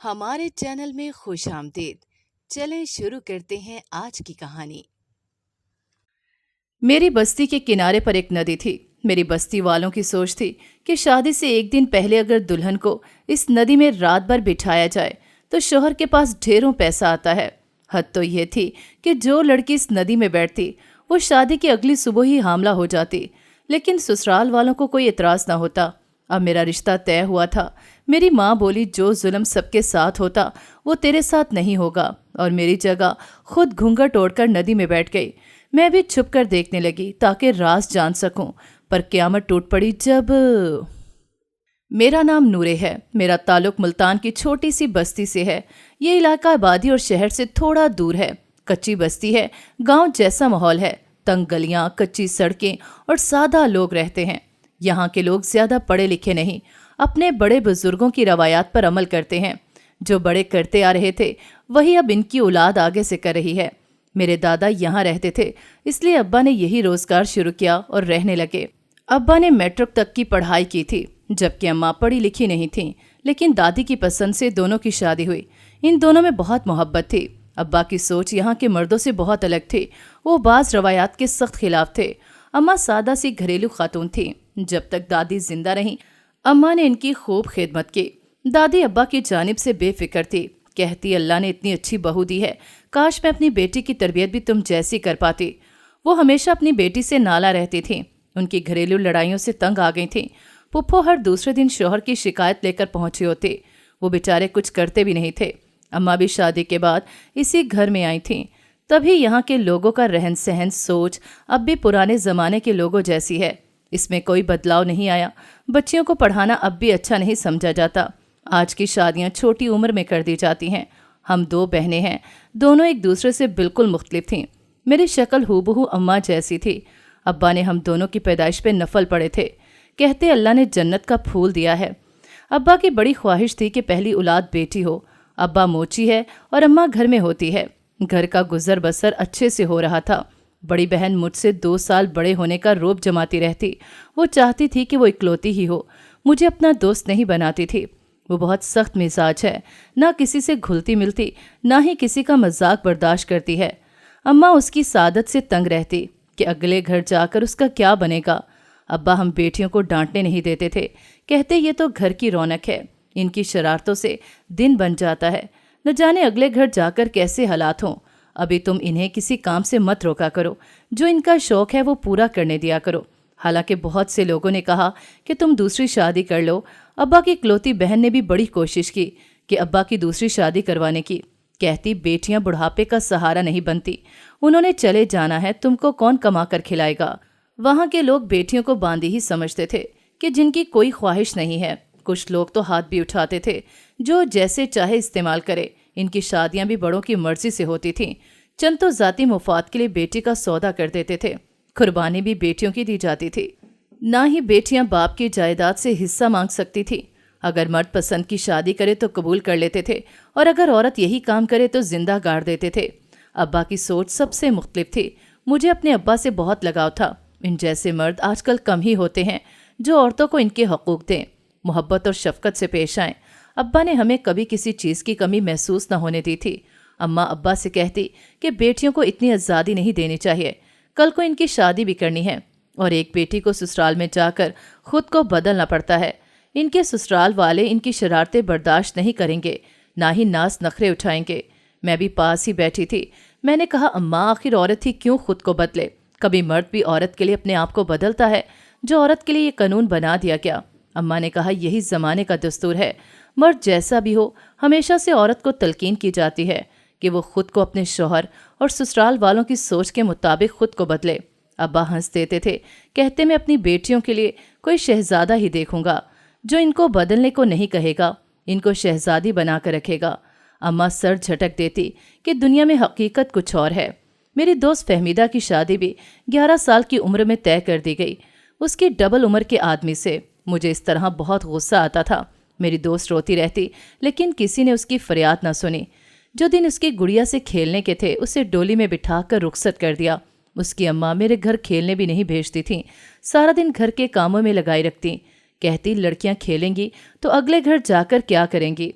ہمارے چینل میں خوش آمدید۔ چلیں شروع کرتے ہیں آج کی کہانی۔ میری بستی کے کنارے پر ایک ندی تھی۔ میری بستی والوں کی سوچ تھی کہ شادی سے ایک دن پہلے اگر دلہن کو اس ندی میں رات بھر بٹھایا جائے تو شوہر کے پاس ڈھیروں پیسہ آتا ہے۔ حد تو یہ تھی کہ جو لڑکی اس ندی میں بیٹھتی وہ شادی کی اگلی صبح ہی حاملہ ہو جاتی، لیکن سسرال والوں کو کوئی اعتراض نہ ہوتا۔ اب میرا رشتہ طے ہوا تھا۔ میری ماں بولی جو ظلم سب کے ساتھ ہوتا وہ تیرے ساتھ نہیں ہوگا، اور میری جگہ خود گھونگھٹ اوڑھ کر ندی میں بیٹھ گئی۔ میں بھی چھپ کر دیکھنے لگی تاکہ راز جان سکوں، پر قیامت ٹوٹ پڑی جب… میرا نام نورے ہے۔ میرا تعلق ملتان کی چھوٹی سی بستی سے ہے۔ یہ علاقہ آبادی اور شہر سے تھوڑا دور ہے۔ کچی بستی ہے، گاؤں جیسا ماحول ہے، تنگ گلیاں، کچی سڑکیں اور سادہ لوگ رہتے ہیں۔ یہاں کے لوگ زیادہ پڑھے لکھے نہیں، اپنے بڑے بزرگوں کی روایات پر عمل کرتے ہیں۔ جو بڑے کرتے آ رہے تھے وہی اب ان کی اولاد آگے سے کر رہی ہے۔ میرے دادا یہاں رہتے تھے، اس لیے ابا نے یہی روزگار شروع کیا اور رہنے لگے۔ ابا نے میٹرک تک کی پڑھائی کی تھی، جبکہ اماں پڑھی لکھی نہیں تھیں، لیکن دادی کی پسند سے دونوں کی شادی ہوئی۔ ان دونوں میں بہت محبت تھی۔ ابا کی سوچ یہاں کے مردوں سے بہت الگ تھی۔ وہ بعض روایات کے سخت خلاف تھے۔ اماں سادہ سی گھریلو خاتون تھیں۔ جب تک دادی زندہ رہیں اماں نے ان کی خوب خدمت کی۔ دادی ابا کی جانب سے بے فکر تھی، کہتی اللہ نے اتنی اچھی بہو دی ہے، کاش میں اپنی بیٹی کی تربیت بھی تم جیسی کر پاتی۔ وہ ہمیشہ اپنی بیٹی سے نالا رہتی تھیں، ان کی گھریلو لڑائیوں سے تنگ آ گئی تھیں۔ پھپھو ہر دوسرے دن شوہر کی شکایت لے کر پہنچے ہوتے، وہ بیچارے کچھ کرتے بھی نہیں تھے۔ اماں بھی شادی کے بعد اسی گھر میں آئی تھیں، تبھی یہاں کے لوگوں کا رہن سہن سوچ اب بھی پرانے زمانے کے لوگوں جیسی ہے، اس میں کوئی بدلاؤ نہیں آیا۔ بچیوں کو پڑھانا اب بھی اچھا نہیں سمجھا جاتا۔ آج کی شادیاں چھوٹی عمر میں کر دی جاتی ہیں۔ ہم دو بہنیں ہیں، دونوں ایک دوسرے سے بالکل مختلف تھیں۔ میری شکل ہو بہو اماں جیسی تھی۔ ابا نے ہم دونوں کی پیدائش پہ نفل پڑے تھے، کہتے اللہ نے جنت کا پھول دیا ہے۔ ابا کی بڑی خواہش تھی کہ پہلی اولاد بیٹی ہو۔ ابا موچی ہے اور اماں گھر میں ہوتی ہے۔ گھر کا گزر بسر اچھے سے ہو رہا تھا۔ بڑی بہن مجھ سے 2 سال بڑے ہونے کا روب جماتی رہتی۔ وہ چاہتی تھی کہ وہ اکلوتی ہی ہو، مجھے اپنا دوست نہیں بناتی تھی۔ وہ بہت سخت مزاج ہے، نہ کسی سے گھلتی ملتی، نہ ہی کسی کا مذاق برداشت کرتی ہے۔ اماں اس کی سعادت سے تنگ رہتی کہ اگلے گھر جا کر اس کا کیا بنے گا۔ ابا ہم بیٹیوں کو ڈانٹنے نہیں دیتے تھے، کہتے یہ تو گھر کی رونق ہے، ان کی شرارتوں سے دن بن جاتا ہے، نہ جانے اگلے گھر جا کر کیسے حالات ہوں۔ ابھی تم انہیں کسی کام سے مت روکا کرو، جو ان کا شوق ہے وہ پورا کرنے دیا کرو۔ حالانکہ بہت سے لوگوں نے کہا کہ تم دوسری شادی کر لو۔ ابا کی اکلوتی بہن نے بھی بڑی کوشش کی کہ ابا کی دوسری شادی کروانے کی، کہتی بیٹیاں بڑھاپے کا سہارا نہیں بنتی، انہوں نے چلے جانا ہے، تم کو کون کما کر کھلائے گا۔ وہاں کے لوگ بیٹیوں کو باندھی ہی سمجھتے تھے کہ جن کی کوئی خواہش نہیں ہے۔ کچھ لوگ تو ہاتھ بھی اٹھاتے تھے، جو جیسے چاہے استعمال کرے۔ ان کی شادیاں بھی بڑوں کی مرضی سے ہوتی تھیں۔ چند تو ذاتی مفاد کے لیے بیٹی کا سودا کر دیتے تھے۔ قربانی بھی بیٹیوں کی دی جاتی تھی۔ نہ ہی بیٹیاں باپ کی جائیداد سے حصہ مانگ سکتی تھی۔ اگر مرد پسند کی شادی کرے تو قبول کر لیتے تھے، اور اگر عورت یہی کام کرے تو زندہ گاڑ دیتے تھے۔ ابا کی سوچ سب سے مختلف تھی۔ مجھے اپنے ابا سے بہت لگاؤ تھا۔ ان جیسے مرد آج کل کم ہی ہوتے ہیں جو عورتوں کو ان کے حقوق دیں، محبت اور شفقت سے پیش آئیں۔ ابا نے ہمیں کبھی کسی چیز کی کمی محسوس نہ ہونے دی تھی۔ اماں ابا سے کہتی کہ بیٹیوں کو اتنی آزادی نہیں دینی چاہیے، کل کو ان کی شادی بھی کرنی ہے، اور ایک بیٹی کو سسرال میں جا کر خود کو بدلنا پڑتا ہے۔ ان کے سسرال والے ان کی شرارتیں برداشت نہیں کریں گے، نہ ہی ناز نخرے اٹھائیں گے۔ میں بھی پاس ہی بیٹھی تھی۔ میں نے کہا اماں آخر عورت ہی کیوں خود کو بدلے؟ کبھی مرد بھی عورت کے لیے اپنے آپ کو بدلتا ہے؟ جو عورت کے لیے یہ قانون بنا دیا گیا۔ اماں نے کہا یہی زمانے کا دستور ہے، مرد جیسا بھی ہو ہمیشہ سے عورت کو تلقین کی جاتی ہے کہ وہ خود کو اپنے شوہر اور سسرال والوں کی سوچ کے مطابق خود کو بدلے۔ ابا ہنس دیتے تھے، کہتے میں اپنی بیٹیوں کے لیے کوئی شہزادہ ہی دیکھوں گا جو ان کو بدلنے کو نہیں کہے گا، ان کو شہزادی بنا کر رکھے گا۔ اماں سر جھٹک دیتی کہ دنیا میں حقیقت کچھ اور ہے۔ میری دوست فہمیدہ کی شادی بھی 11 سال کی عمر میں طے کر دی گئی، اس کی ڈبل عمر کے آدمی سے۔ مجھے اس طرح بہت غصہ آتا تھا۔ میری دوست روتی رہتی، لیکن کسی نے اس کی فریاد نہ سنی۔ جو دن اس کی گڑیا سے کھیلنے کے تھے اسے ڈولی میں بٹھا کر رخصت کر دیا۔ اس کی اماں میرے گھر کھیلنے بھی نہیں بھیجتی تھیں، سارا دن گھر کے کاموں میں لگائی رکھتی، کہتی لڑکیاں کھیلیں گی تو اگلے گھر جا کر کیا کریں گی؟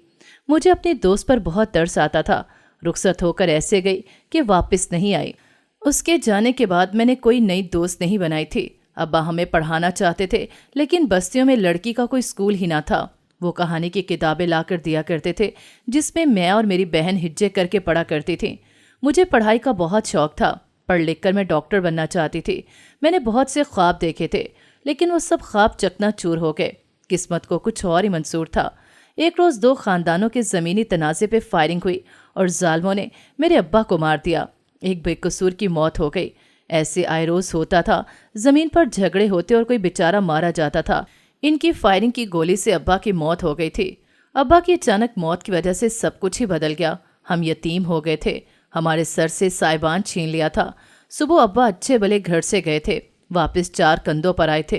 मुझे अपने दोस्त पर बहुत तरस आता था। रुखसत होकर ऐसे गई कि वापस नहीं आई। उसके जाने के बाद मैंने कोई नई दोस्त नहीं बनाई थी। अब्बा हमें पढ़ाना चाहते थे, लेकिन बस्तियों में लड़की का कोई स्कूल ही ना था। वो कहानी की किताबें लाकर दिया करते थे, जिसमें मैं और मेरी बहन हिज्जे करके पढ़ा करती थी। मुझे पढ़ाई का बहुत शौक था। पढ़ लिख कर मैं डॉक्टर बनना चाहती थी। मैंने बहुत से ख्वाब देखे थे, लेकिन वो सब ख्वाब चकनाचूर हो गए। किस्मत को कुछ और ही मंजूर था। एक रोज 2 खानदानों के जमीनी तनाजे पे फायरिंग हुई और जालिमों ने मेरे अब्बा को मार दिया। एक बेकसूर की मौत हो गई। ऐसे आए रोज होता था, जमीन पर झगड़े होते और कोई बेचारा मारा जाता था। इनकी फायरिंग की गोली से अब्बा की मौत हो गई थी। अब्बा की अचानक मौत की वजह से सब कुछ ही बदल गया। हम यतीम हो गए थे। हमारे सर से साइबान छीन लिया था। सुबह अब्बा अच्छे भले घर से गए थे, वापस 4 कंधों पर आए थे।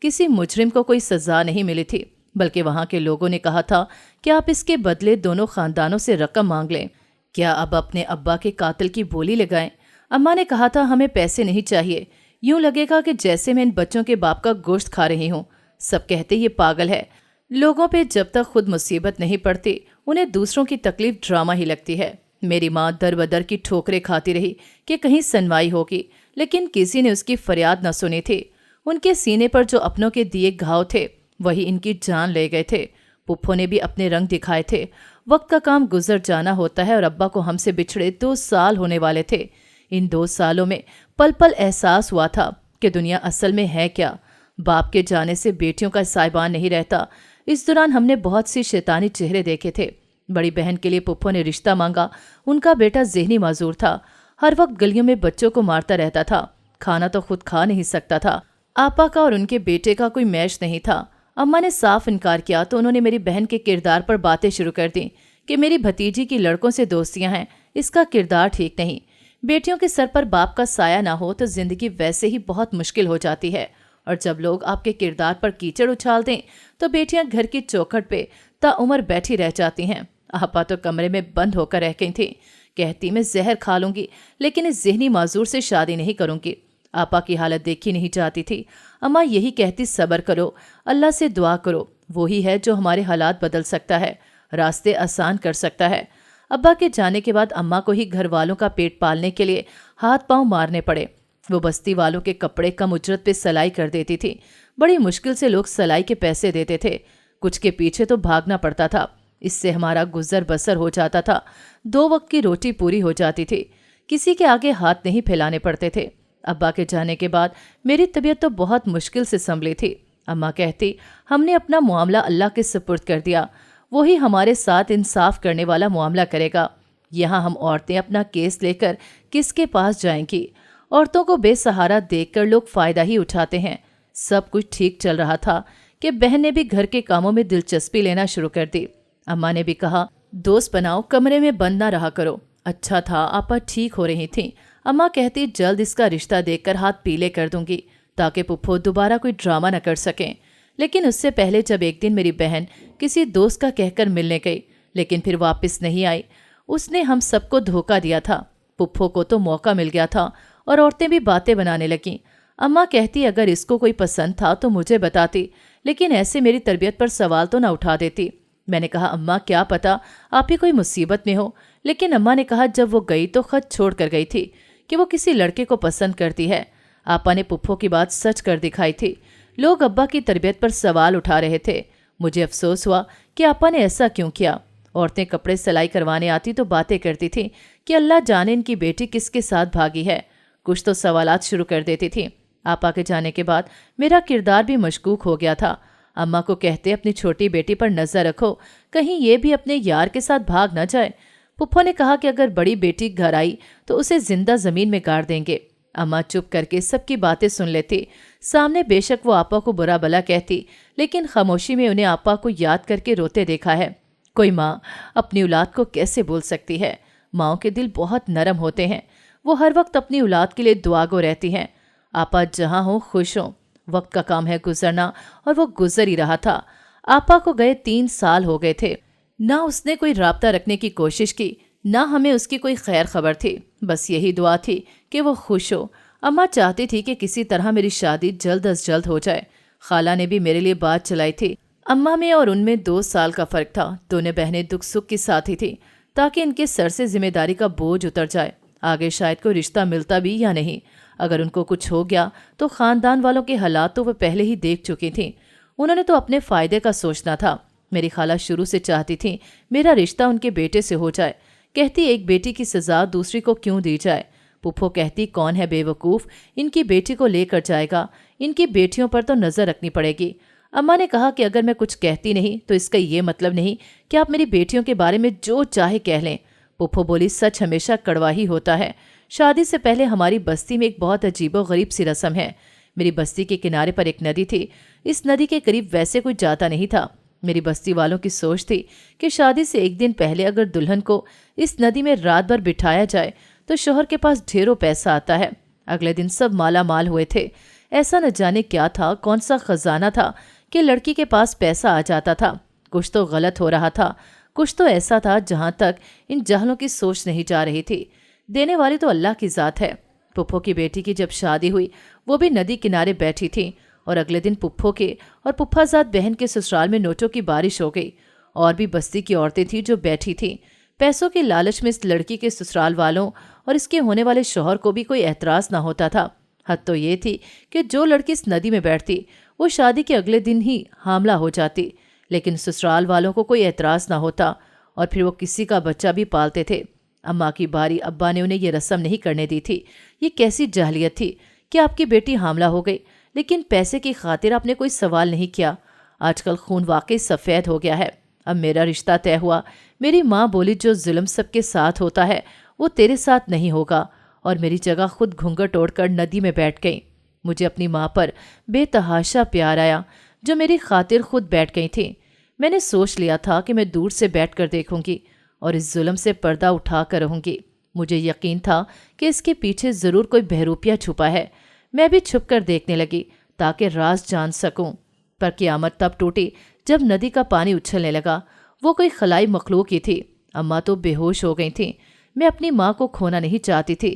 किसी मुजरिम को कोई सजा नहीं मिली थी, बल्कि वहां के लोगों ने कहा था कि आप इसके बदले दोनों खानदानों से रकम मांग लें। क्या अब अपने अब्बा के कातिल की बोली लगाएं? अम्मा ने कहा था हमें पैसे नहीं चाहिए। यूं लगेगा कि जैसे मैं इन बच्चों के बाप का गोश्त खा रही हूँ। सब कहते ये पागल है। लोगों पे जब तक खुद मुसीबत नहीं पड़ती, उन्हें दूसरों की तकलीफ ड्रामा ही लगती है। मेरी माँ दर बदर की ठोकरें खाती रही कि कहीं सुनवाई होगी, लेकिन किसी ने उसकी फरियाद न सुनी थी। उनके सीने पर जो अपनों के दिए घाव थे, वही इनकी जान ले गए थे। पुप्पो ने भी अपने रंग दिखाए थे। वक्त का काम गुजर जाना होता है और अब्बा को हमसे बिछड़े 2 साल होने वाले थे। इन 2 सालों में पल पल एहसास हुआ था कि दुनिया असल में है क्या। बाप के जाने से बेटियों का साइबान नहीं रहता। इस दौरान हमने बहुत सी शैतानी चेहरे देखे थे। बड़ी बहन के लिए पुप्पो ने रिश्ता मांगा। उनका बेटा ज़हनी माजूर था। हर वक्त गलियों में बच्चों को मारता रहता था। खाना तो खुद खा नहीं सकता था। आपा का और उनके बेटे का कोई मैच नहीं था। अम्मा ने साफ इनकार किया तो उन्होंने मेरी बहन के किरदार पर बातें शुरू कर दी कि मेरी भतीजी की लड़कों से दोस्तियां हैं, इसका किरदार ठीक नहीं। बेटियों के सर पर बाप का साया ना हो तो जिंदगी वैसे ही बहुत मुश्किल हो जाती है, और जब लोग आपके किरदार पर कीचड़ उछाल दें तो बेटियां घर की चौखट पे ताउम्र बैठी रह जाती हैं। आपा तो कमरे में बंद होकर रह गई थी। कहती मैं जहर खा लूंगी, लेकिन इस ज़हनी माजूर से शादी नहीं करूंगी। आपा की हालत देखी नहीं जाती थी। अम्मा यही कहती सब्र करो, अल्लाह से दुआ करो, वो ही है जो हमारे हालात बदल सकता है, रास्ते आसान कर सकता है। अब्बा के जाने के बाद अम्मा को ही घर वालों का पेट पालने के लिए हाथ पांव मारने पड़े। वो बस्ती वालों के कपड़े कम उजरत पे सिलाई कर देती थी। बड़ी मुश्किल से लोग सिलाई के पैसे देते थे। कुछ के पीछे तो भागना पड़ता था। इससे हमारा गुजर बसर हो जाता था। 2 वक्त की रोटी पूरी हो जाती थी। किसी के आगे हाथ नहीं फैलाने पड़ते थे। अब्बा के जाने के बाद मेरी तबीयत तो बहुत मुश्किल से संभली थी। अम्मा कहती हमने अपना मामला अल्लाह के सुपुर्द कर दिया, वही हमारे साथ इंसाफ करने वाला मामला करेगा। यहाँ हम औरतें अपना केस लेकर किसके पास जाएंगी? औरतों को बेसहारा देखकर लोग फायदा ही उठाते हैं। सब कुछ ठीक चल रहा था कि बहन ने भी घर के कामों में दिलचस्पी लेना शुरू कर दी। अम्मा ने भी कहा दोस्त बनाओ, कमरे में बंद ना रहा करो। अच्छा था आपा ठीक हो रही थी। अम्मा कहती जल्द इसका रिश्ता देखकर हाथ पीले कर दूंगी ताकि पुप्पो दोबारा कोई ड्रामा न कर सकें। लेकिन उससे पहले जब एक दिन मेरी बहन किसी दोस्त का कहकर मिलने गई, लेकिन फिर वापस नहीं आई, उसने हम सबको धोखा दिया था। पुप्पो को तो मौका मिल गया था और औरतें भी बातें बनाने लगीं। अम्मा कहती अगर इसको कोई पसंद था तो मुझे बताती, लेकिन ऐसे मेरी तरबियत पर सवाल तो न उठा देती। मैंने कहा अम्मा क्या पता आप ही कोई मुसीबत में हो। लेकिन अम्मा ने कहा जब वो गई तो खत छोड़ कर गई थी कि वो किसी लड़के को पसंद करती है। आपा ने पुप्पो की बात सच कर दिखाई थी। लोग अब्बा की तरबियत पर सवाल उठा रहे थे। मुझे अफसोस हुआ कि आपा ने ऐसा क्यों किया। औरतें कपड़े सिलाई करवाने आती तो बातें करती थी कि अल्लाह जाने इनकी बेटी किसके साथ भागी है। कुछ तो सवालात शुरू कर देती थी। आपा के जाने के बाद मेरा किरदार भी मशकूक हो गया था। अम्मा को कहते अपनी छोटी बेटी पर नजर रखो, कहीं ये भी अपने यार के साथ भाग न जाए। पुप्पो ने कहा कि अगर बड़ी बेटी घर आई तो उसे जिंदा जमीन में गाड़ देंगे। अम्मा चुप करके सबकी बातें सुन लेती। सामने बेशक वो आपा को बुरा भला कहती, लेकिन खामोशी में उन्हें आपा को याद करके रोते देखा है। कोई माँ अपनी औलाद को कैसे बोल सकती है? माँओं के दिल बहुत नरम होते हैं। वो हर वक्त अपनी औलाद के लिए दुआगो रहती हैं। आपा जहाँ हो खुश हो। वक्त का काम है गुजरना, और वो गुजर ही रहा था। आपा को गए 3 साल हो गए थे। ना उसने कोई राब्ता रखने की कोशिश की, ना हमें उसकी कोई खैर खबर थी। बस यही दुआ थी कि वो खुश हो। अम्मा चाहती थी कि किसी तरह मेरी शादी जल्द अज जल्द हो जाए। खाला ने भी मेरे लिए बात चलाई थी। अम्मा में और उनमें 2 साल का फर्क था। दोनों बहनें दुख सुख की साथी थी ताकि इनके सर से जिम्मेदारी का बोझ उतर जाए। आगे शायद कोई रिश्ता मिलता भी या नहीं। अगर उनको कुछ हो गया तो खानदान वालों के हालात तो वह पहले ही देख चुकी थी। उन्होंने तो अपने फायदे का सोचना था। मेरी खाला शुरू से चाहती थी मेरा रिश्ता उनके बेटे से हो जाए। कहती एक बेटी की सजा दूसरी को क्यों दी जाए। पुप्पो कहती कौन है बेवकूफ़, इनकी बेटी को लेकर जाएगा, इनकी बेटियों पर तो नज़र रखनी पड़ेगी। अम्मा ने कहा कि अगर मैं कुछ कहती नहीं तो इसका ये मतलब नहीं कि आप मेरी बेटियों के बारे में जो चाहे कह लें। पुप्पो बोली सच हमेशा कड़वा ही होता है। शादी से पहले हमारी बस्ती में एक बहुत अजीबो गरीब सी रस्म है। मेरी बस्ती के किनारे पर एक नदी थी। इस नदी के करीब वैसे कोई जाता नहीं था। मेरी बस्ती वालों की सोच थी कि शादी से एक दिन पहले अगर दुल्हन को इस नदी में रात भर बिठाया जाए तो शौहर के पास ढेरों पैसा आता है। अगले दिन सब माला माल हुए थे। ऐसा न जाने क्या था, कौन सा खजाना था कि लड़की के पास पैसा आ जाता था। कुछ तो गलत हो रहा था, कुछ तो ऐसा था जहां तक इन जाहलों की सोच नहीं जा रही थी। देने वाली तो अल्लाह की ज़ात है। पुप्पो की बेटी की जब शादी हुई वो भी नदी किनारे बैठी थी और अगले दिन पुप्पो के और पुप्पाजाद बहन के ससुराल में नोटों की बारिश हो गई। और भी बस्ती की औरतें थीं जो बैठी थीं। पैसों के लालच में इस लड़की के ससुराल वालों और इसके होने वाले शौहर को भी कोई एतराज़ ना होता था। हद तो ये थी कि जो लड़की इस नदी में बैठती वो शादी के अगले दिन ही हामला हो जाती, लेकिन ससुराल वालों को कोई एतराज़ ना होता और फिर वो किसी का बच्चा भी पालते थे। अम्मा की बारी अब्बा ने उन्हें ये रस्म नहीं करने दी थी। ये कैसी जाहलियत थी कि आपकी बेटी हामला हो गई लेकिन पैसे की खातिर आपने कोई सवाल नहीं किया। आजकल खून वाकई सफ़ेद हो गया है। अब मेरा रिश्ता तय हुआ। मेरी माँ बोली जो जुल्म सबके साथ होता है वो तेरे साथ नहीं होगा, और मेरी जगह खुद घूंघट ओढ़कर नदी में बैठ गई। मुझे अपनी माँ पर बेतहाशा प्यार आया जो मेरी खातिर खुद बैठ गई थी। मैंने सोच लिया था कि मैं दूर से बैठकर देखूंगी और इस जुल्म से पर्दा उठा कर रहूंगी। मुझे यकीन था कि इसके पीछे ज़रूर कोई बहरूपिया छुपा है। मैं भी छुप कर देखने लगी ताकि राज जान सकूं। पर क़यामत तब टूटी जब नदी का पानी उछलने लगा। वो कोई खलाई मखलूक ही थी। अम्मा तो बेहोश हो गई थी। मैं अपनी माँ को खोना नहीं चाहती थी।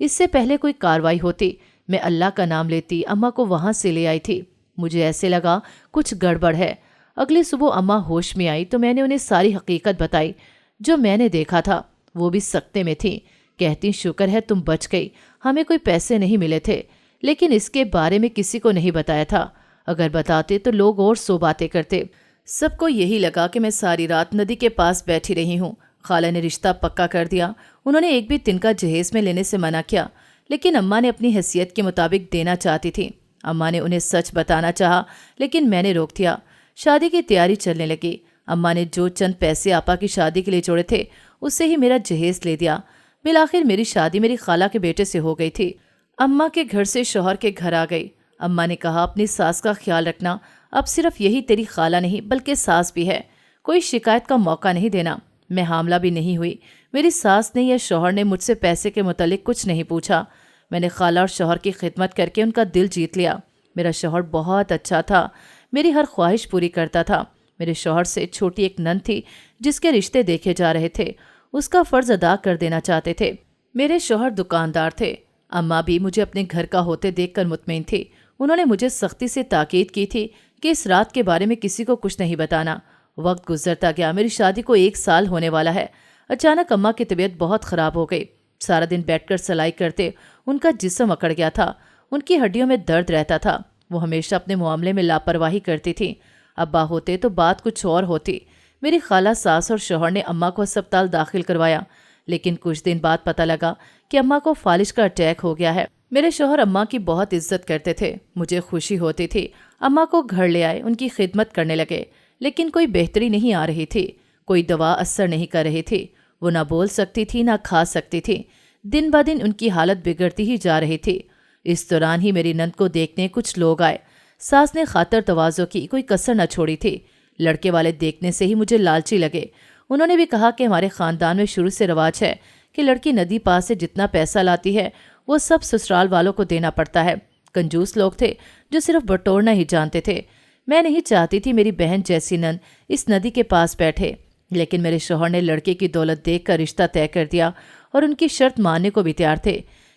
इससे पहले कोई कार्रवाई होती मैं अल्लाह का नाम लेती अम्मा को वहाँ से ले आई थी। मुझे ऐसे लगा कुछ गड़बड़ है। अगली सुबह अम्मा होश में आई तो मैंने उन्हें सारी हकीकत बताई जो मैंने देखा था। वो भी सख्ते में थी। कहती शुक्र है तुम बच गई, हमें कोई पैसे नहीं मिले थे, लेकिन इसके बारे में किसी को नहीं बताया था। अगर बताते तो लोग और 100 बातें करते। सबको यही लगा कि मैं सारी रात नदी के पास बैठी रही हूँ। खाला ने रिश्ता पक्का कर दिया। उन्होंने एक भी तिनका जहेज में लेने से मना किया, लेकिन अम्मा ने अपनी हैसियत के मुताबिक देना चाहती थी। अम्मा ने उन्हें सच बताना चाहा, लेकिन मैंने रोक दिया। शादी की तैयारी चलने लगी। अम्मा ने जो चंद पैसे आपा की शादी के लिए जोड़े थे उससे ही मेरा जहेज ले दिया। बिलाखिर मेरी शादी मेरी खाला के बेटे से हो गई थी। अम्मा के घर से शौहर के घर आ गई। अम्मा ने कहा अपनी सास का ख्याल रखना। अब सिर्फ यही तेरी खाला नहीं बल्कि सास भी है। कोई शिकायत का मौका नहीं देना। मैं हामला भी नहीं हुई। मेरी सास ने या शौहर ने मुझसे पैसे के मुतालिक कुछ नहीं पूछा। मैंने खाला और शौहर की खिदमत करके उनका दिल जीत लिया। मेरा शौहर बहुत अच्छा था। मेरी हर ख्वाहिश पूरी करता था। मेरे शौहर से छोटी एक नंद थी जिसके रिश्ते देखे जा रहे थे। उसका फ़र्ज़ अदा कर देना चाहते थे। मेरे शौहर दुकानदार थे। अम्मा भी मुझे अपने घर का होते देखकर मुतमईन थी। उन्होंने मुझे सख्ती से ताकीद की थी कि इस रात के बारे में किसी को कुछ नहीं बताना। वक्त गुजरता गया। मेरी शादी को 1 साल होने वाला है। अचानक अम्मा की तबीयत बहुत ख़राब हो गई। सारा दिन बैठकर सलाई करते उनका जिस्म अकड़ गया था। उनकी हड्डियों में दर्द रहता था। वो हमेशा अपने मामले में लापरवाही करती थी। अब्बा होते तो बात कुछ और होती। मेरी खाला, सास और शौहर ने अम्मा को अस्पताल दाखिल करवाया, लेकिन कुछ दिन बाद पता लगा कि अम्मा को फालिज का अटैक हो गया है। मेरे शौहर अम्मा की बहुत इज्जत करते थे। मुझे खुशी होती थी। अम्मा को घर ले आए, उनकी खिदमत करने लगे, लेकिन कोई बेहतरी नहीं आ रही थी। कोई दवा असर नहीं कर रही थी। वो ना बोल सकती थी ना खा सकती थी। दिन ब दिन उनकी हालत बिगड़ती ही जा रही थी। इस दौरान ही मेरी नंद को देखने कुछ लोग आए। सास ने खातर तवाज़ो की, कोई कसर न छोड़ी थी। लड़के वाले देखने से ही मुझे लालची लगे। उन्होंने भी कहा कि हमारे ख़ानदान में शुरू से रवाज है कि लड़की नदी पास से जितना पैसा लाती है वो सब ससुराल वालों को देना पड़ता है। कंजूस लोग थे जो सिर्फ बटोरना ही जानते थे। मैं नहीं चाहती थी मेरी बहन जैसी नंद इस नदी के पास बैठे, लेकिन मेरे शौहर ने लड़के की दौलत देखकर रिश्ता तय कर दिया और उनकी शर्त मानने को भी तैयार थे।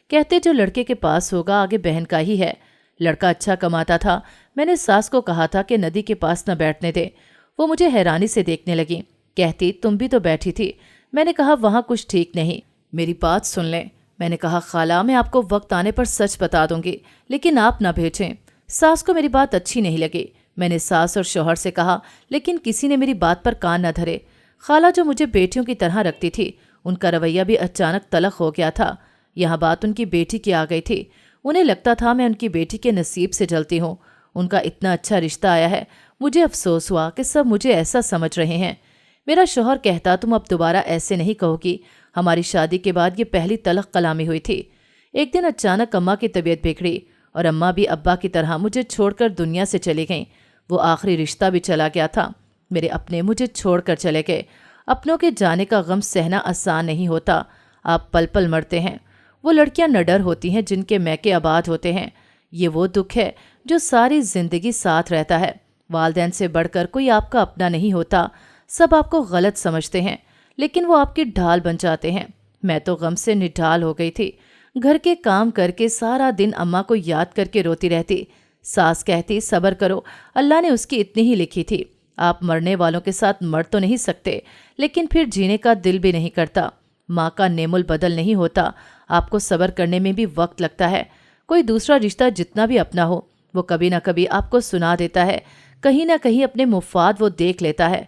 कहते जो लड़के के पास होगा आगे बहन का ही है, लड़का अच्छा कमाता था। मैंने सास को कहा था कि नदी के पास न बैठने दे। वो मुझे हैरानी से देखने लगी, कहती तुम भी तो बैठी थी। मैंने कहा वहाँ कुछ ठीक नहीं, मेरी बात सुन लें। मैंने कहा खाला मैं आपको वक्त आने पर सच बता दूंगी, लेकिन आप ना भेजें। सास को मेरी बात अच्छी नहीं लगी। मैंने सास और शौहर से कहा, लेकिन किसी ने मेरी बात पर कान न धरे। खाला जो मुझे बेटियों की तरह रखती थी, उनका रवैया भी अचानक तलख हो गया था। यहाँ बात उनकी बेटी की आ गई थी। उन्हें लगता था मैं उनकी बेटी के नसीब से जलती हूँ। उनका इतना अच्छा रिश्ता आया है। मुझे अफसोस हुआ कि सब मुझे ऐसा समझ रहे हैं। मेरा शौहर कहता तुम अब दोबारा ऐसे नहीं कहोगी। हमारी शादी के बाद ये पहली तलख कलामी हुई थी। एक दिन अचानक अम्मा की तबीयत बिगड़ी और अम्मा भी अब्बा की तरह मुझे छोड़कर दुनिया से चली गईं। वो आखिरी रिश्ता भी चला गया था। मेरे अपने मुझे छोड़कर चले गए। अपनों के जाने का गम सहना आसान नहीं होता। आप पल पल मरते हैं। वो लड़कियां नडर होती हैं जिनके मैके आबाद होते हैं। ये वो दुख है जो सारी जिंदगी साथ रहता है। वालिदैन से बढ़कर कोई आपका अपना नहीं होता। सब आपको गलत समझते हैं, लेकिन वो आपकी ढाल बन जाते हैं। मैं तो गम से निढाल हो गई थी। घर के काम करके सारा दिन अम्मा को याद करके रोती रहती। सास कहती सब्र करो, अल्लाह ने उसकी इतनी ही लिखी थी। आप मरने वालों के साथ मर तो नहीं सकते, लेकिन फिर जीने का दिल भी नहीं करता। माँ का नेमुल बदल नहीं होता। आपको सब्र करने में भी वक्त लगता है। कोई दूसरा रिश्ता जितना भी अपना हो, वो कभी ना कभी आपको सुना देता है। कहीं ना कहीं अपने मुफाद वो देख लेता है।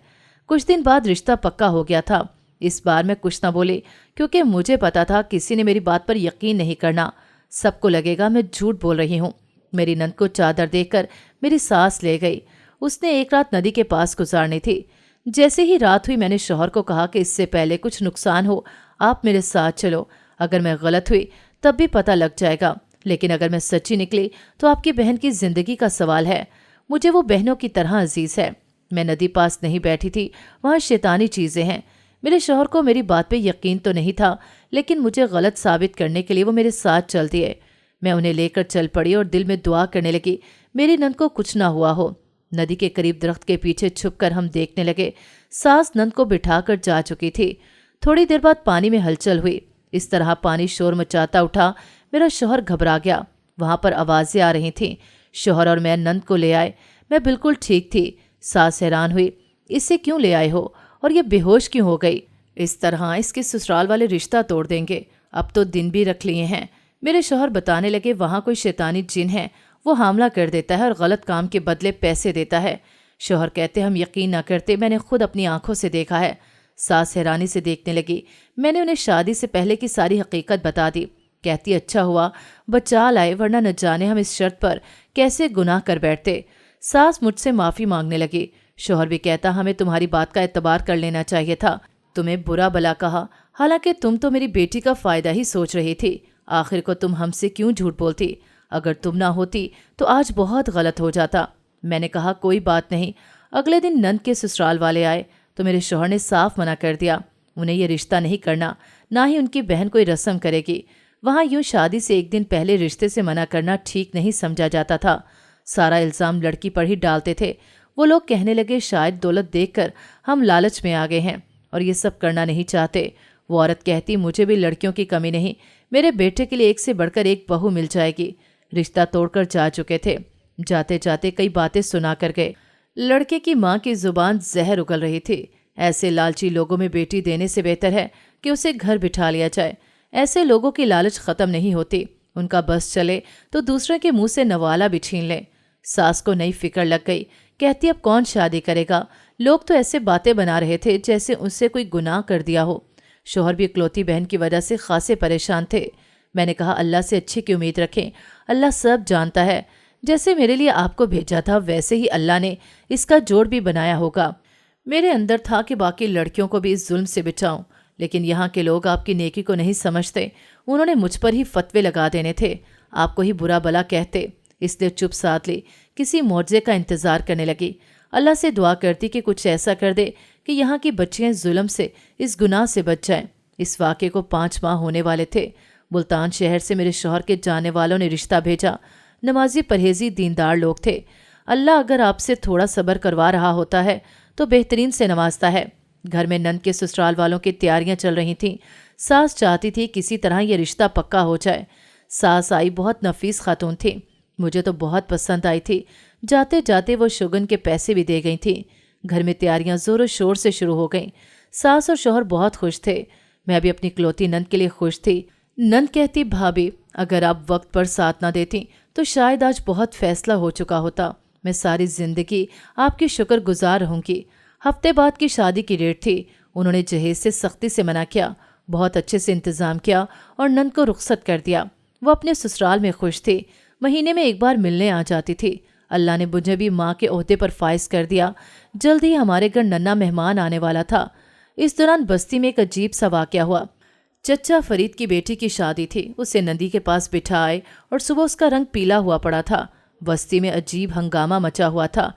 कुछ दिन बाद रिश्ता पक्का हो गया था। इस बार मैं कुछ ना बोली, क्योंकि मुझे पता था किसी ने मेरी बात पर यकीन नहीं करना। सबको लगेगा मैं झूठ बोल रही हूँ। मेरी नंद को चादर देकर मेरी सास ले गई। उसने एक रात नदी के पास गुजारनी थी। जैसे ही रात हुई मैंने शौहर को कहा कि इससे पहले कुछ नुकसान हो, आप मेरे साथ चलो। अगर मैं गलत हुई तब भी पता लग जाएगा, लेकिन अगर मैं सच्ची निकली तो आपकी बहन की जिंदगी का सवाल है। मुझे वो बहनों की तरह अजीज है। मैं नदी पास नहीं बैठी थी, वहाँ शैतानी चीज़ें हैं। मेरे शौहर को मेरी बात पे यकीन तो नहीं था, लेकिन मुझे गलत साबित करने के लिए वो मेरे साथ चल दिए। मैं उन्हें लेकर चल पड़ी और दिल में दुआ करने लगी, मेरी नंद को कुछ ना हुआ हो। नदी के करीब दरख्त के पीछे छुपकर हम देखने लगे। सास नंद को बिठाकर जा चुकी थी। थोड़ी देर बाद पानी में हलचल हुई। इस तरह पानी शोर मचाता उठा। मेरा शौहर घबरा गया। वहां पर आवाजें आ रही थीं। शौहर और मैं नंद को ले आए। मैं बिल्कुल ठीक थी। सास हैरान हुई, इसे क्यों ले आए हो और ये बेहोश क्यों हो गई? इस तरह इसके ससुराल वाले रिश्ता तोड़ देंगे। अब तो दिन भी रख लिए हैं। मेरे शौहर बताने लगे वहाँ कोई शैतानी जिन है, वो हमला कर देता है और गलत काम के बदले पैसे देता है। शौहर कहते हम यकीन न करते, मैंने खुद अपनी आंखों से देखा है। सास हैरानी से देखने लगी। मैंने उन्हें शादी से पहले की सारी हकीकत बता दी। कहती अच्छा हुआ बचा लाए, वरना न जाने हम इस शर्त पर कैसे गुनाह कर बैठते। सास मुझसे माफ़ी मांगने लगी। शौहर भी कहता हमें तुम्हारी बात का एतबार कर लेना चाहिए था। तुम्हें बुरा भला कहा, हालांकि तुम तो मेरी बेटी का फ़ायदा ही सोच रही थी। आखिर को तुम हमसे क्यों झूठ बोलती? अगर तुम ना होती तो आज बहुत गलत हो जाता। मैंने कहा कोई बात नहीं। अगले दिन नंद के ससुराल वाले आए तो मेरे शौहर ने साफ मना कर दिया। उन्हें ये रिश्ता नहीं करना, ना ही उनकी बहन कोई रस्म करेगी। वहाँ यूं शादी से एक दिन पहले रिश्ते से मना करना ठीक नहीं समझा जाता था। सारा इल्ज़ाम लड़की पर ही डालते थे। वो लोग कहने लगे शायद दौलत देखकर हम लालच में आ गए हैं और ये सब करना नहीं चाहते। वो औरत कहती मुझे भी लड़कियों की कमी नहीं, मेरे बेटे के लिए एक से बढ़कर एक बहू मिल जाएगी। रिश्ता तोड़कर जा चुके थे। जाते जाते कई बातें सुना कर गए। लड़के की माँ की जुबान जहर उगल रही थी। ऐसे लालची लोगों में बेटी देने से बेहतर है कि उसे घर बिठा लिया जाए। ऐसे लोगों की लालच खत्म नहीं होती। उनका बस चले तो दूसरे के मुंह से नवाला भी छीन ले। सास को नई फिक्र लग गई। कहती अब कौन शादी करेगा? लोग तो ऐसे बातें बना रहे थे जैसे उससे कोई गुनाह कर दिया हो। शौहर भी इकलौती बहन की वजह से खासे परेशान थे। मैंने कहा अल्लाह से अच्छे की उम्मीद रखें, अल्लाह सब जानता है। जैसे मेरे लिए आपको भेजा था वैसे ही अल्लाह ने इसका जोड़ भी बनाया होगा। मेरे अंदर था कि बाकी लड़कियों को भी इस जुल्म से बचाऊं, लेकिन यहाँ के लोग आपकी नेकी को नहीं समझते। उन्होंने मुझ पर ही फतवे लगा देने थे, आपको ही बुरा भला कहते। इसलिए चुप साध ली, किसी मुआवजे का इंतज़ार करने लगी। अल्लाह से दुआ करती कि कुछ ऐसा कर दे कि यहाँ की बच्चियाँ जुल्म से, इस गुनाह से बच जाएं। इस वाक़े को 5 माह होने वाले थे। मुल्तान शहर से मेरे शौहर के जाने वालों ने रिश्ता भेजा। नमाजी परहेजी दीनदार लोग थे। अल्लाह अगर आपसे थोड़ा सब्र करवा रहा होता है तो बेहतरीन से नवाजता है। घर में नंद के ससुराल वालों की तैयारियां चल रही थीं। सास चाहती थी किसी तरह ये रिश्ता पक्का हो जाए। सास आई बहुत नफीस खातून थी। मुझे तो बहुत पसंद आई थी। जाते जाते वो शुगन के पैसे भी दे गई थी। घर में तैयारियां जोरों शोर से शुरू हो गईं। सास और शौहर बहुत खुश थे। मैं भी अपनी इकलौती नंद के लिए खुश थी। नंद कहती, भाभी अगर आप वक्त पर साथ ना देती तो शायद आज बहुत फैसला हो चुका होता। मैं सारी जिंदगी आपकी शुक्रगुजार रहूंगी। हफ्ते बाद की शादी की डेट थी। उन्होंने जहेज से सख्ती से मना किया, बहुत अच्छे से इंतजाम किया और नंद को रुखसत कर दिया। वो अपने ससुराल में खुश थी। महीने में एक बार मिलने आ जाती थी। अल्लाह ने मुझे भी माँ के ओहदे पर फाइज कर दिया। जल्द ही हमारे घर नन्ना मेहमान आने वाला था। इस दौरान बस्ती में एक अजीब सा वाकया हुआ। चचा फरीद की बेटी की शादी थी। उसे नदी के पास बिठाए और सुबह उसका रंग पीला हुआ पड़ा था। बस्ती में अजीब हंगामा मचा हुआ था।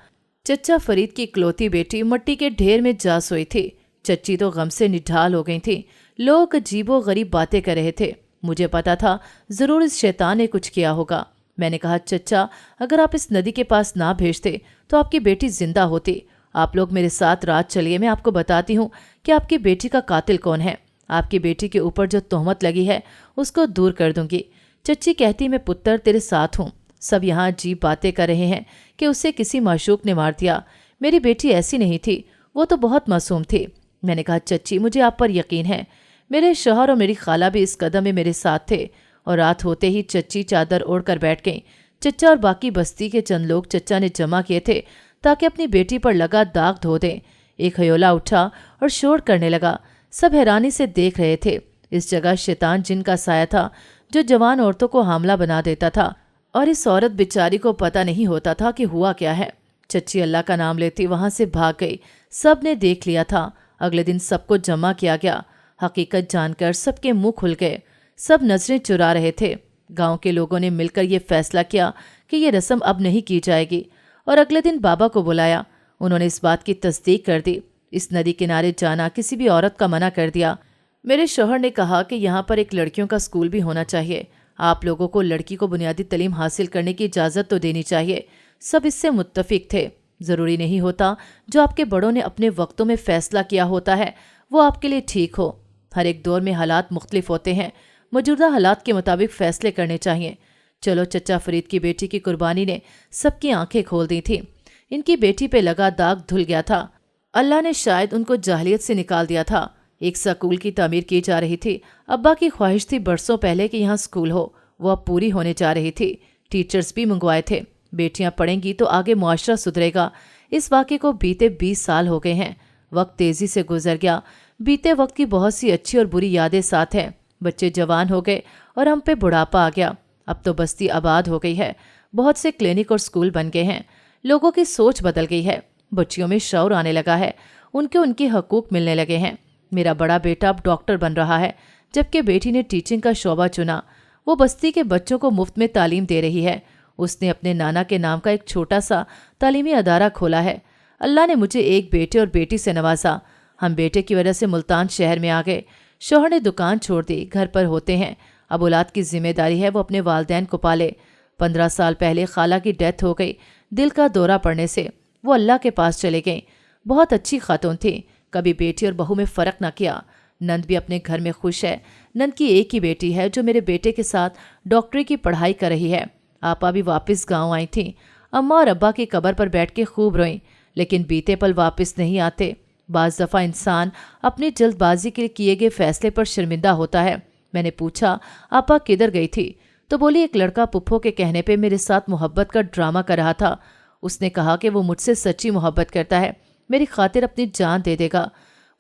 चचा फरीद की इकलौती बेटी मट्टी के ढेर में जा सोई थी। चच्ची तो गम से निढाल हो गई थी। लोग अजीबो गरीब बातें कर रहे थे। मुझे पता था जरूर इस शैतान ने कुछ किया होगा। मैंने कहा, चचा अगर आप इस नदी के पास ना भेजते तो आपकी बेटी जिंदा होती। आप लोग मेरे साथ रात चलिए, मैं आपको बताती हूँ कि आपकी बेटी का कातिल कौन है। आपकी बेटी के ऊपर जो तोहमत लगी है उसको दूर कर दूंगी। चच्ची कहती, मैं पुत्र तेरे साथ हूँ। सब यहाँ अजीब बातें कर रहे हैं कि उसे किसी माशूक ने मार दिया। मेरी बेटी ऐसी नहीं थी, वो तो बहुत मासूम थी। मैंने कहा, चच्ची मुझे आप पर यकीन है। मेरे शौहर और मेरी खाला भी इस कदम में मेरे साथ थे। और रात होते ही चच्ची चादर ओढ़ कर बैठ गई। चच्चा और बाकी बस्ती के चंद लोग चच्चा ने जमा किए थे ताकि अपनी बेटी पर लगा दाग धो दें। एक हयोला उठा और शोर करने लगा। सब हैरानी से देख रहे थे। इस जगह शैतान जिन का साया था जो जवान औरतों को हामला बना देता था, और इस औरत बेचारी को पता नहीं होता था कि हुआ क्या है। चच्ची अल्लाह का नाम लेती वहां से भाग गई। सब ने देख लिया था। अगले दिन सबको जमा किया गया। हकीकत जानकर सबके मुंह खुल गए। सब नजरें चुरा रहे थे। गांव के लोगों ने मिलकर ये फैसला किया कि ये रस्म अब नहीं की जाएगी, और अगले दिन बाबा को बुलाया। उन्होंने इस बात की तस्दीक कर दी। इस नदी किनारे जाना किसी भी औरत का मना कर दिया। मेरे शौहर ने कहा कि यहाँ पर एक लड़कियों का स्कूल भी होना चाहिए। आप लोगों को लड़की को बुनियादी तालीम हासिल करने की इजाज़त तो देनी चाहिए। सब इससे मुत्तफिक थे। ज़रूरी नहीं होता जो आपके बड़ों ने अपने वक्तों में फ़ैसला किया होता है वो आपके लिए ठीक हो। हर एक दौर में हालात मुख्तलिफ होते हैं। मौजूदा हालात के मुताबिक फ़ैसले करने चाहिए। चलो, चचा फरीद की बेटी की कुर्बानी ने सबकी आंखें खोल दी थी। इनकी बेटी पे लगा दाग धुल गया था। अल्लाह ने शायद उनको जाहिलियत से निकाल दिया था। एक स्कूल की तामीर की जा रही थी। अब्बा की ख्वाहिश थी बरसों पहले कि यहाँ स्कूल हो। वो अब पूरी होने जा रही थी। टीचर्स भी मंगवाए थे। बेटियां पढ़ेंगी तो आगे मुआशरा सुधरेगा। इस वाक़े को बीते 20 साल हो गए हैं। वक्त तेज़ी से गुजर गया। बीते वक्त की बहुत सी अच्छी और बुरी यादें साथ हैं। बच्चे जवान हो गए और हम पे बुढ़ापा आ गया। अब तो बस्ती आबाद हो गई है। बहुत से क्लिनिक और स्कूल बन गए हैं। लोगों की सोच बदल गई है। बच्चियों में शौर आने लगा है। उनके हकूक मिलने लगे हैं। मेरा बड़ा बेटा अब डॉक्टर बन रहा है, जबकि बेटी ने टीचिंग का शोबा चुना। वो बस्ती के बच्चों को मुफ्त में तालीम दे रही है। उसने अपने नाना के नाम का एक छोटा सा तालीमी अदारा खोला है। अल्लाह ने मुझे एक बेटे और बेटी से नवाजा। हम बेटे की वजह से मुल्तान शहर में आ गए। शौहर ने दुकान छोड़ दी, घर पर होते हैं। अब औलाद की जिम्मेदारी है वो अपने वालदैन को पाले। 15 साल पहले खाला की डेथ हो गई दिल का दौरा पड़ने से। वो अल्लाह के पास चले गई। बहुत अच्छी खातून थी, कभी बेटी और बहू में फ़र्क न किया। नंद भी अपने घर में खुश है। नंद की एक ही बेटी है जो मेरे बेटे के साथ डॉक्टरी की पढ़ाई कर रही है। आपा भी वापस गांव आई थी। अम्मा और अब्बा की कब्र पर बैठ के खूब रोईं, लेकिन बीते पल वापस नहीं आते। बाज़ दफ़ा इंसान अपनी जल्दबाजी के किए गए फैसले पर शर्मिंदा होता है। मैंने पूछा, आपा किधर गई थी? तो बोली, एक लड़का पुप्पो के कहने पे मेरे साथ मोहब्बत का ड्रामा कर रहा था। उसने कहा कि वो मुझसे सच्ची मोहब्बत करता है, मेरी खातिर अपनी जान दे देगा।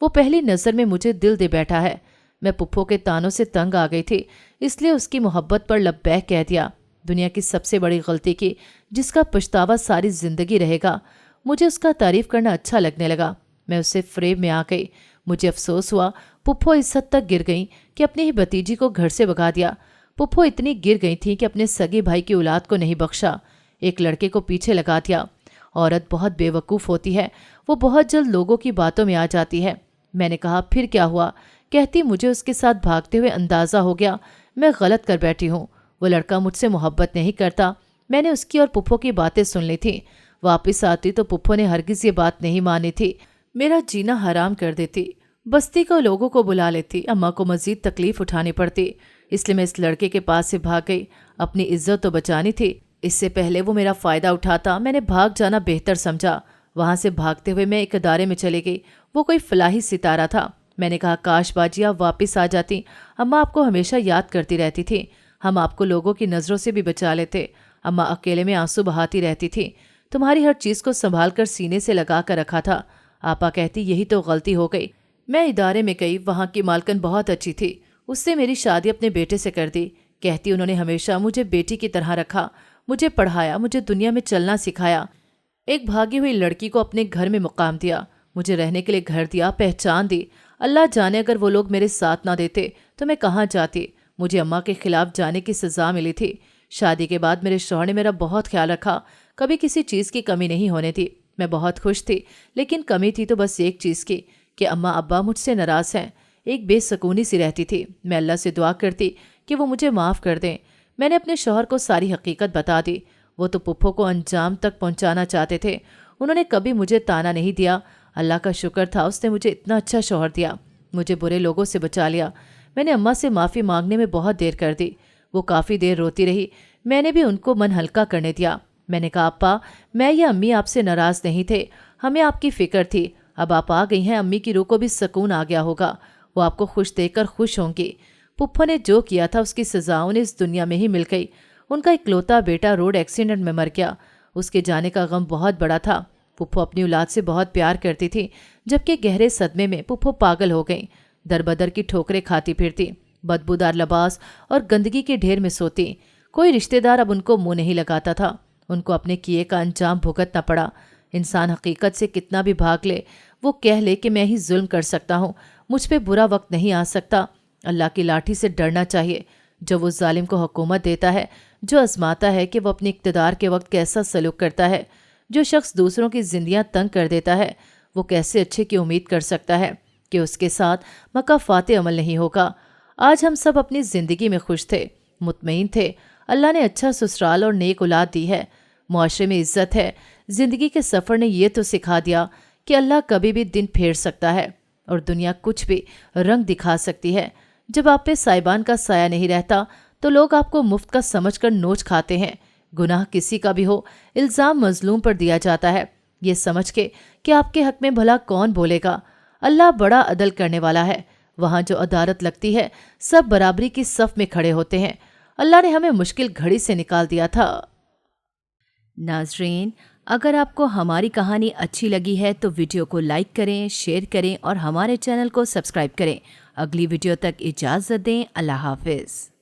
वो पहली नज़र में मुझे दिल दे बैठा है। मैं पुप्पो के तानों से तंग आ गई थी, इसलिए उसकी मोहब्बत पर लब्बैक कह दिया। दुनिया की सबसे बड़ी गलती की, जिसका पछतावा सारी ज़िंदगी रहेगा। मुझे उसका तारीफ़ करना अच्छा लगने लगा। मैं उससे फ्रेब में आ गई। मुझे अफसोस हुआ पुप्पो इस हद तक गिर गई कि अपनी ही भतीजी को घर से भगा दिया। पुप्पो इतनी गिर गई थी कि अपने सगे भाई की औलाद को नहीं बख्शा, एक लड़के को पीछे लगा दिया। औरत बहुत बेवकूफ़ होती है, वो बहुत जल्द लोगों की बातों में आ जाती है। मैंने कहा, फिर क्या हुआ? कहती, मुझे उसके साथ भागते हुए अंदाज़ा हो गया मैं गलत कर बैठी हूँ। वो लड़का मुझसे मोहब्बत नहीं करता। मैंने उसकी और पुप्पो की बातें सुन ली थी। वापस आती तो पुप्पो ने हरगिज़ ये बात नहीं मानी थी, मेरा जीना हराम कर देती। बस्ती को लोगों को बुला लेती, अम्मा को मज़ीद तकलीफ़ उठानी पड़ती। इसलिए मैं इस लड़के के पास से भाग गई। अपनी इज्जत तो बचानी थी, اس سے پہلے وہ میرا فائدہ اٹھاتا میں نے بھاگ جانا بہتر سمجھا۔ وہاں سے بھاگتے ہوئے میں ایک ادارے میں چلی گئی۔ وہ کوئی فلاحی ستارہ تھا۔ میں نے کہا کاش باجی آپ واپس آ جاتی، اماں آپ کو ہمیشہ یاد کرتی رہتی تھی، ہم آپ کو لوگوں کی نظروں سے بھی بچا لیتے۔ اماں اکیلے میں آنسو بہاتی رہتی تھی، تمہاری ہر چیز کو سنبھال کر سینے سے لگا کر رکھا تھا۔ آپا کہتی یہی تو غلطی ہو گئی۔ میں ادارے میں گئی، وہاں کی مالکن بہت اچھی تھی، اس سے میری شادی اپنے بیٹے سے کر دی۔ کہتی انہوں نے ہمیشہ مجھے بیٹی کی طرح رکھا، مجھے پڑھایا، مجھے دنیا میں چلنا سکھایا، ایک بھاگی ہوئی لڑکی کو اپنے گھر میں مقام دیا، مجھے رہنے کے لیے گھر دیا، پہچان دی۔ اللہ جانے اگر وہ لوگ میرے ساتھ نہ دیتے تو میں کہاں جاتی۔ مجھے اماں کے خلاف جانے کی سزا ملی تھی۔ شادی کے بعد میرے شوہر نے میرا بہت خیال رکھا، کبھی کسی چیز کی کمی نہیں ہونے دی۔ میں بہت خوش تھی، لیکن کمی تھی تو بس ایک چیز کی کہ اماں ابا مجھ سے ناراض ہیں۔ ایک بے سکونی سی رہتی تھی۔ میں اللہ سے دعا کرتی کہ وہ مجھے معاف کر دیں۔ میں نے اپنے شوہر کو ساری حقیقت بتا دی۔ وہ تو پپھو کو انجام تک پہنچانا چاہتے تھے، انہوں نے کبھی مجھے تانا نہیں دیا۔ اللہ کا شکر تھا اس نے مجھے اتنا اچھا شوہر دیا، مجھے برے لوگوں سے بچا لیا۔ میں نے اماں سے معافی مانگنے میں بہت دیر کر دی، وہ کافی دیر روتی رہی۔ میں نے بھی ان کو من ہلکا کرنے دیا۔ میں نے کہا اپا میں یا امی آپ سے ناراض نہیں تھے، ہمیں آپ کی فکر تھی، اب آپ آ گئی ہیں، امی کی روح کو بھی سکون آ گیا ہوگا، وہ آپ کو خوش دیکھ کر خوش ہوں گی۔ پپھو نے جو کیا تھا اس کی سزا انہیں اس دنیا میں ہی مل گئی۔ ان کا اکلوتا بیٹا روڈ ایکسیڈنٹ میں مر گیا، اس کے جانے کا غم بہت بڑا تھا۔ پپھو اپنی اولاد سے بہت پیار کرتی تھی، جبکہ گہرے صدمے میں پپھو پاگل ہو گئیں، در بدر کی ٹھوکریں کھاتی پھرتی، بدبودار لباس اور گندگی کے ڈھیر میں سوتی۔ کوئی رشتہ دار اب ان کو منہ نہیں لگاتا تھا، ان کو اپنے کیے کا انجام بھگتنا پڑا۔ انسان حقیقت سے کتنا بھی بھاگ لے، وہ کہہ لے کہ میں ہی ظلم کر سکتا ہوں، مجھ پہ برا وقت نہیں آ سکتا، اللہ کی لاٹھی سے ڈرنا چاہیے۔ جو وہ ظالم کو حکومت دیتا ہے، جو آزماتا ہے کہ وہ اپنے اقتدار کے وقت کیسا سلوک کرتا ہے، جو شخص دوسروں کی زندگیاں تنگ کر دیتا ہے، وہ کیسے اچھے کی امید کر سکتا ہے کہ اس کے ساتھ مکافات عمل نہیں ہوگا۔ آج ہم سب اپنی زندگی میں خوش تھے، مطمئن تھے، اللہ نے اچھا سسرال اور نیک اولاد دی ہے، معاشرے میں عزت ہے۔ زندگی کے سفر نے یہ تو سکھا دیا کہ اللہ کبھی بھی دن پھیر سکتا ہے اور دنیا کچھ بھی رنگ دکھا سکتی ہے۔ جب آپ پہ سائبان کا سایہ نہیں رہتا تو لوگ آپ کو مفت کا سمجھ کر نوچ کھاتے ہیں۔ گناہ کسی کا بھی ہو، الزام مظلوم پر دیا جاتا ہے، یہ سمجھ کے کہ آپ کے حق میں بھلا کون بولے گا۔ اللہ بڑا عدل کرنے والا ہے، وہاں جو عدالت لگتی ہے سب برابری کی صف میں کھڑے ہوتے ہیں۔ اللہ نے ہمیں مشکل گھڑی سے نکال دیا تھا۔ ناظرین، اگر آپ کو ہماری کہانی اچھی لگی ہے تو ویڈیو کو لائک کریں، شیئر کریں اور ہمارے چینل کو سبسکرائب کریں۔ اگلی ویڈیو تک اجازت دیں، اللہ حافظ۔